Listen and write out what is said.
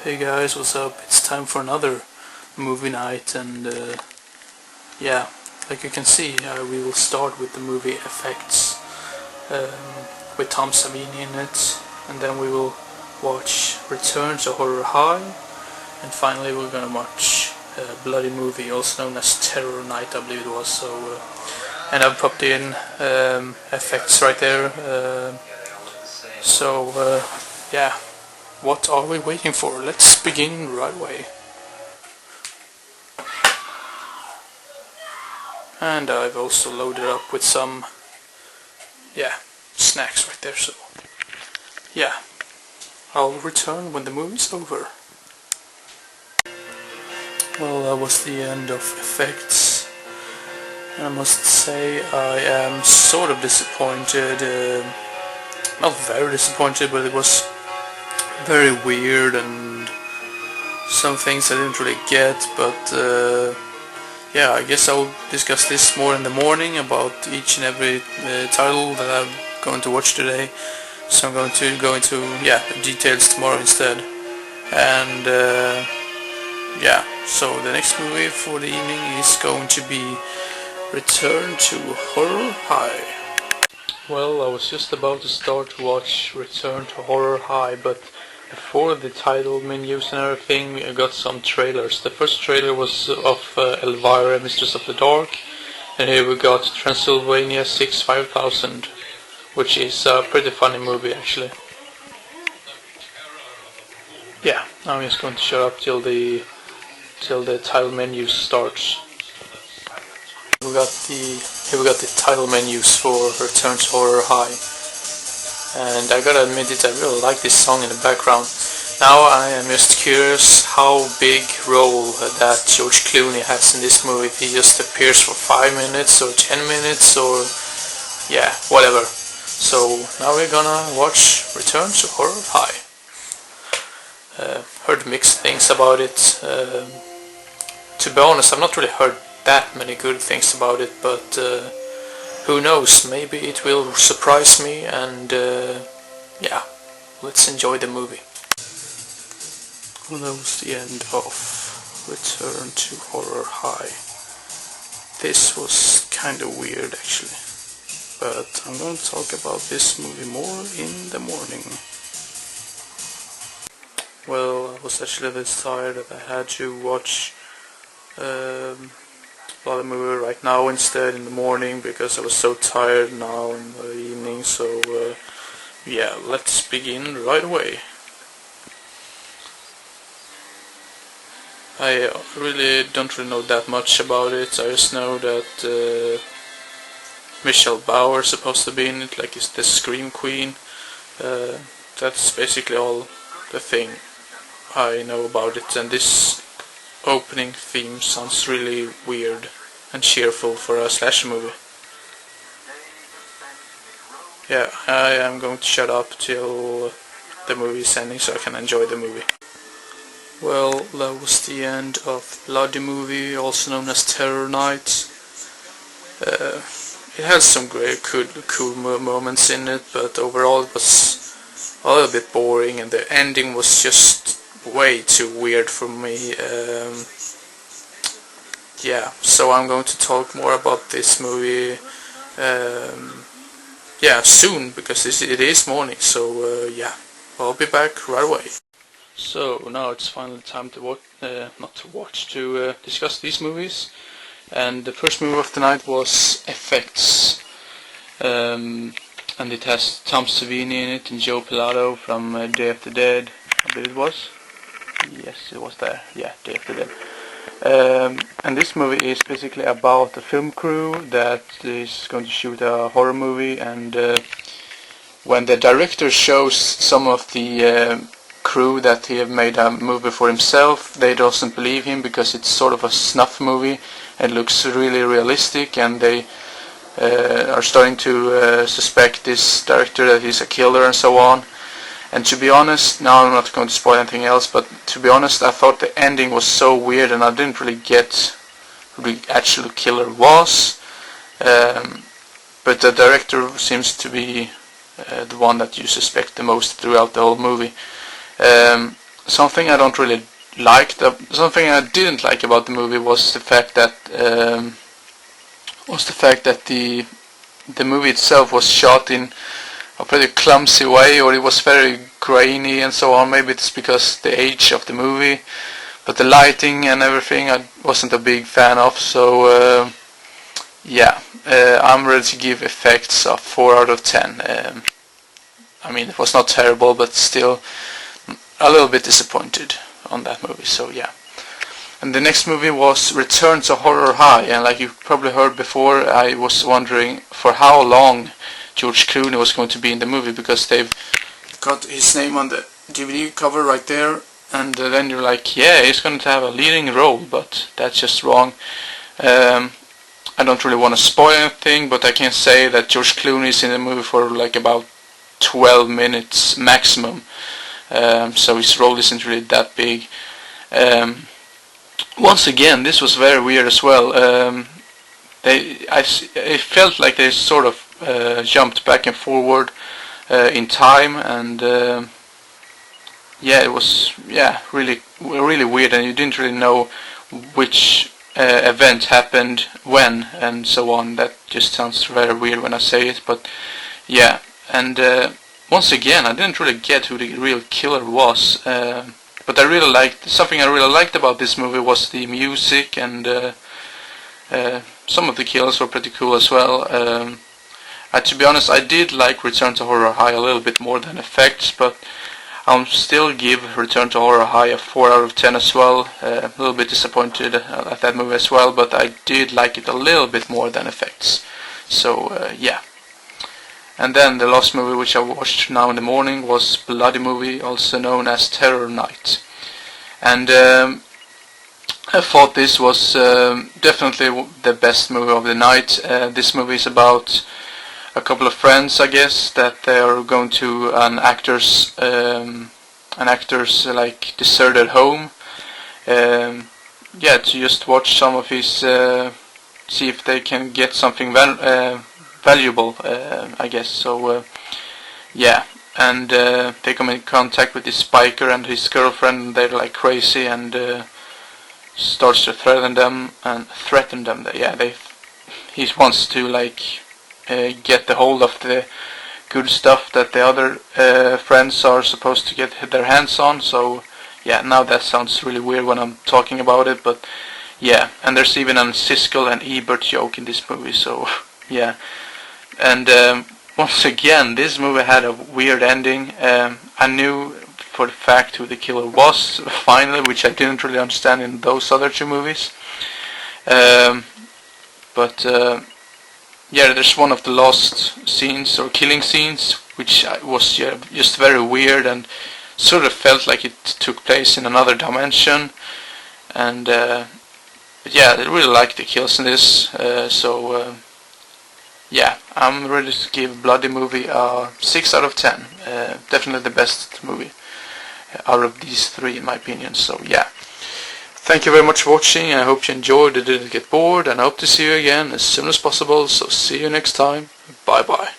Hey guys, what's up? It's time for another movie night, and yeah, like you can see, we will start with the movie Effects with Tom Savini in it, and then we will watch Return to Horror High, and finally we're gonna watch Bloody Movie, also known as Terror Night, I believe it was. So, and I've popped in Effects right there. Yeah. What are we waiting for? Let's begin right away. And I've also loaded up with some, snacks right there, so, yeah. I'll return when the movie's over. Well, that was the end of Effects. I must say I am sort of disappointed, not very disappointed, but it was very weird and some things I didn't really get, but yeah, I guess I'll discuss this more in the morning about each and every title that I'm going to watch today. So I'm going to go into the details tomorrow instead. And so the next movie for the evening is going to be Return to Horror High. Well, I was just about to start to watch Return to Horror High, but before the title menus and everything, I got some trailers. The first trailer was of Elvira, Mistress of the Dark, and here we got Transylvania 6-5000, which is a pretty funny movie actually. Yeah, I'm just going to shut up till the title menu starts. Here we got the title menus for Return to Horror High. And I gotta admit it, I really like this song in the background. Now I am just curious how big role that George Clooney has in this movie. If he just appears for 5 minutes or 10 minutes or whatever. So now we're gonna watch Return to Horror High. Heard mixed things about it. To be honest, I've not really heard that many good things about it, but who knows, maybe it will surprise me, and let's enjoy the movie. Well, that was the end of Return to Horror High. This was kinda weird actually, but I'm going to talk about this movie more in the morning. Well, I was actually this tired that I had to watch the movie right now instead in the morning, because I was so tired now in the evening. So let's begin right away. I really don't know that much about it. I just know that Michelle Bauer is supposed to be in it, like it's the Scream Queen. That's basically all the thing I know about it, and this opening theme sounds really weird and cheerful for a slasher movie. Yeah, I am going to shut up till the movie is ending so I can enjoy the movie. Well, that was the end of Bloody Movie, also known as Terror Night. It has some great cool moments in it, but overall it was a little bit boring, and the ending was just way too weird for me. So I'm going to talk more about this movie soon, because it is morning, so I'll be back right away. So now it's finally time to discuss these movies, and the first movie of the night was Effects, and it has Tom Savini in it and Joe Pilato from Day of the Dead, I believe it was. Yes, it was there. Yeah, Day of the Dead. And this movie is basically about a film crew that is going to shoot a horror movie, and when the director shows some of the crew that he have made a movie for himself, they doesn't believe him because it's sort of a snuff movie and looks really realistic, and they are starting to suspect this director that he's a killer and so on. And to be honest, now I'm not going to spoil anything else, but to be honest, I thought the ending was so weird and I didn't really get who the actual killer was. But the director seems to be the one that you suspect the most throughout the whole movie. something I don't really like. Something I didn't like about the movie was the fact that the movie itself was shot in a pretty clumsy way, or it was very grainy and so on. Maybe it's because the age of the movie, but the lighting and everything I wasn't a big fan of. So yeah, I'm ready to give effects a 4 out of 10. I mean, it was not terrible, but still a little bit disappointed on that movie. So yeah. And the next movie was Return to Horror High, and like you probably heard before, I was wondering for how long George Clooney was going to be in the movie, because they've got his name on the DVD cover right there, and then you're like, yeah, he's going to have a leading role, but that's just wrong. I don't really want to spoil anything, but I can say that George Clooney is in the movie for like about 12 minutes maximum, so his role isn't really that big. Once again, this was very weird as well. It felt like they sort of jumped back and forward in time, and yeah, it was really weird, and you didn't really know which event happened when and so on. That just sounds very weird when I say it, but yeah. And once again, I didn't really get who the real killer was. But something I really liked about this movie was the music, and some of the kills were pretty cool as well. To be honest, I did like Return to Horror High a little bit more than effects, but I'll still give Return to Horror High a 4 out of 10 as well. A little bit disappointed at that movie as well, but I did like it a little bit more than effects. So yeah. And then the last movie which I watched now in the morning was Bloody Movie, also known as Terror Night. And I thought this was definitely the best movie of the night. This movie is about a couple of friends, I guess, that they are going to an actor's like deserted home. Yeah, to just watch some of his, see if they can get something valuable, I guess. So yeah, and they come in contact with this biker and his girlfriend, and they're like crazy, and starts to threaten them. Yeah, he wants to like get the hold of the good stuff that the other friends are supposed to get their hands on. So yeah, now that sounds really weird when I'm talking about it, but yeah. And there's even a Siskel and Ebert joke in this movie. So yeah. And once again, this movie had a weird ending. I knew for the fact who the killer was finally, which I didn't really understand in those other two movies. But yeah, there's one of the lost scenes or killing scenes, which was just very weird and sort of felt like it took place in another dimension. And but yeah, I really liked the kills in this. So yeah, I'm ready to give Bloody Movie a 6 out of 10. Definitely the best movie out of these three, in my opinion. So yeah, thank you very much for watching. I hope you enjoyed and didn't get bored, and I hope to see you again as soon as possible. So see you next time. Bye bye.